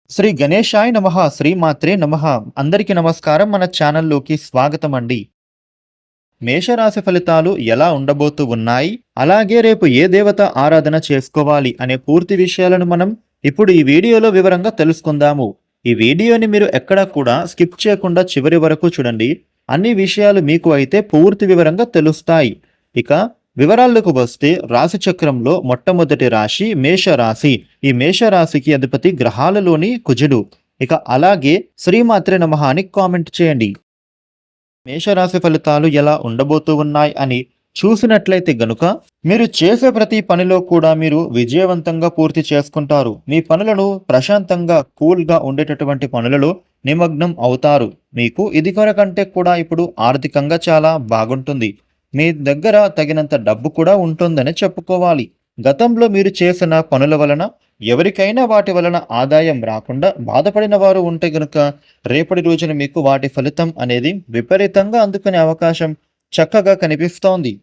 శ్రీ గణేశాయ నమః శ్రీమాత్రే నమః. అందరికీ నమస్కారం. మన ఛానల్లోకి స్వాగతం అండి. మేషరాశి ఫలితాలు ఎలా ఉండబోతూ ఉన్నాయి, అలాగే రేపు ఏ దేవత ఆరాధన చేసుకోవాలి అనే పూర్తి విషయాలను మనం ఇప్పుడు ఈ వీడియోలో వివరంగా తెలుసుకుందాము. ఈ వీడియోని మీరు ఎక్కడా కూడా స్కిప్ చేయకుండా చివరి వరకు చూడండి. అన్ని విషయాలు మీకు అయితే పూర్తి వివరంగా తెలుస్తాయి. ఇక వివరాలకు వస్తే రాశి చక్రంలో మొట్టమొదటి రాశి మేషరాశి. ఈ మేషరాశికి అధిపతి గ్రహాలలోని కుజుడు. ఇక అలాగే శ్రీమాత్రే నమః అని కామెంట్ చేయండి. మేషరాశి ఫలితాలు ఎలా ఉండబోతూ ఉన్నాయి అని చూసినట్లయితే గనుక మీరు చేసే ప్రతి పనిలో కూడా మీరు విజయవంతంగా పూర్తి చేసుకుంటారు. మీ పనులను ప్రశాంతంగా కూల్గా ఉండేటటువంటి పనులలో నిమగ్నం అవుతారు. మీకు ఇది కొరకంటే కూడా ఇప్పుడు ఆర్థికంగా చాలా బాగుంటుంది. మీ దగ్గర తగినంత డబ్బు కూడా ఉంటుందని చెప్పుకోవాలి. గతంలో మీరు చేసిన పనుల వలన ఎవరికైనా వాటి వలన ఆదాయం రాకుండా బాధపడిన వారు ఉంటే గనుక రేపటి రోజున మీకు వాటి ఫలితం అనేది విపరీతంగా అందుకునే అవకాశం చక్కగా కనిపిస్తోంది.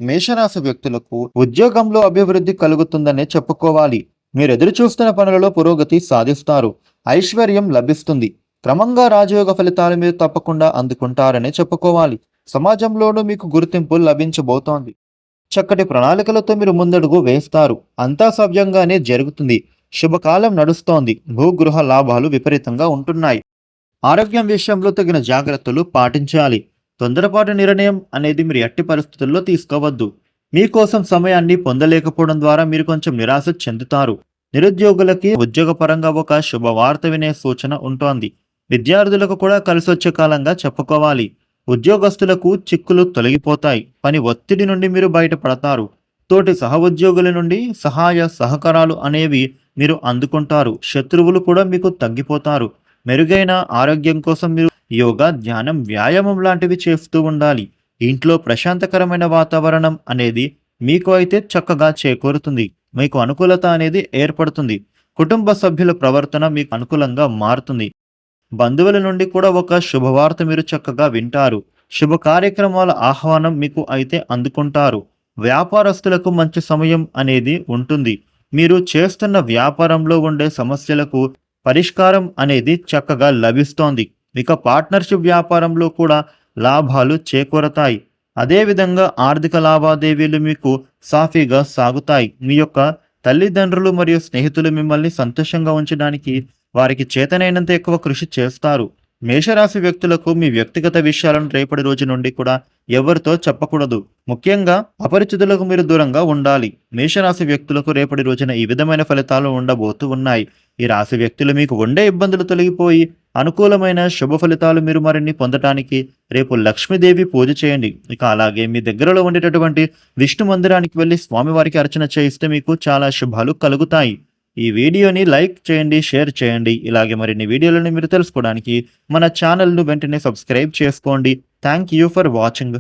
మేషరాశి వ్యక్తులకు ఉద్యోగంలో అభివృద్ధి కలుగుతుందనే చెప్పుకోవాలి. మీరు ఎదురు చూస్తున్న పనులలో పురోగతి సాధిస్తారు. ఐశ్వర్యం లభిస్తుంది. క్రమంగా రాజయోగ ఫలితాలు మీరు తప్పకుండా అందుకుంటారని చెప్పుకోవాలి. సమాజంలోనూ మీకు గుర్తింపు లభించబోతోంది. చక్కటి ప్రణాళికలతో మీరు ముందడుగు వేస్తారు. అంతా సవ్యంగానే జరుగుతుంది. శుభకాలం నడుస్తోంది. భూగృహ లాభాలు విపరీతంగా ఉంటున్నాయి. ఆరోగ్యం విషయంలో తగిన జాగ్రత్తలు పాటించాలి. తొందరపాటు నిర్ణయం అనేది మీరు ఎట్టి పరిస్థితుల్లో తీసుకోవద్దు. మీకోసం సమయాన్ని పొందలేకపోవడం ద్వారా మీరు కొంచెం నిరాశ చెందుతారు. నిరుద్యోగులకి ఉద్యోగపరంగా ఒక శుభవార్త వినే సూచన ఉంటోంది. విద్యార్థులకు కూడా కలిసొచ్చే కాలంగా చెప్పుకోవాలి. ఉద్యోగస్తులకు చిక్కులు తొలగిపోతాయి. పని ఒత్తిడి నుండి మీరు బయటపడతారు. తోటి సహోద్యోగుల నుండి సహాయ సహకారాలు అనేవి మీరు అందుకుంటారు. శత్రువులు కూడా మీకు తగ్గిపోతారు. మెరుగైన ఆరోగ్యం కోసం మీరు యోగా, ధ్యానం, వ్యాయామం లాంటివి చేస్తూ ఉండాలి. ఇంట్లో ప్రశాంతకరమైన వాతావరణం అనేది మీకు అయితే చక్కగా చేకూరుతుంది. మీకు అనుకూలత అనేది ఏర్పడుతుంది. కుటుంబ సభ్యుల ప్రవర్తన మీకు అనుకూలంగా మారుతుంది. బంధువుల నుండి కూడా ఒక శుభవార్త మీరు చక్కగా వింటారు. శుభ కార్యక్రమాల ఆహ్వానం మీకు అయితే అందుకుంటారు. వ్యాపారస్తులకు మంచి సమయం అనేది ఉంటుంది. మీరు చేస్తున్న వ్యాపారంలో ఉండే సమస్యలకు పరిష్కారం అనేది చక్కగా లభిస్తోంది. ఇక పార్ట్నర్షిప్ వ్యాపారంలో కూడా లాభాలు చేకూరతాయి. అదేవిధంగా ఆర్థిక లావాదేవీలు మీకు సాఫీగా సాగుతాయి. మీ యొక్క తల్లిదండ్రులు మరియు స్నేహితులు మిమ్మల్ని సంతోషంగా ఉంచడానికి వారికి చేతనైనంత ఎక్కువ కృషి చేస్తారు. మేషరాశి వ్యక్తులకు మీ వ్యక్తిగత విషయాలను రేపటి రోజు నుండి కూడా ఎవరితో చెప్పకూడదు. ముఖ్యంగా అపరిచితులకు మీరు దూరంగా ఉండాలి. మేషరాశి వ్యక్తులకు రేపటి రోజున ఈ విధమైన ఫలితాలు ఉండబోతూ ఉన్నాయి. ఈ రాశి వ్యక్తులు మీకు ఉండే ఇబ్బందులు తొలగిపోయి అనుకూలమైన శుభ ఫలితాలు మీరు మరిన్ని పొందటానికి రేపు లక్ష్మీదేవి పూజ చేయండి. ఇక అలాగే మీ దగ్గరలో ఉండేటటువంటి విష్ణు మందిరానికి వెళ్ళి స్వామివారికి అర్చన చేయిస్తే మీకు చాలా శుభాలు కలుగుతాయి. ఈ వీడియోని లైక్ చేయండి, షేర్ చేయండి. ఇలాగే మరిన్ని వీడియోలను మీరు తెలుసుకోవడానికి మన ఛానల్ను వెంటనే సబ్స్క్రైబ్ చేసుకోండి. Thank you for watching.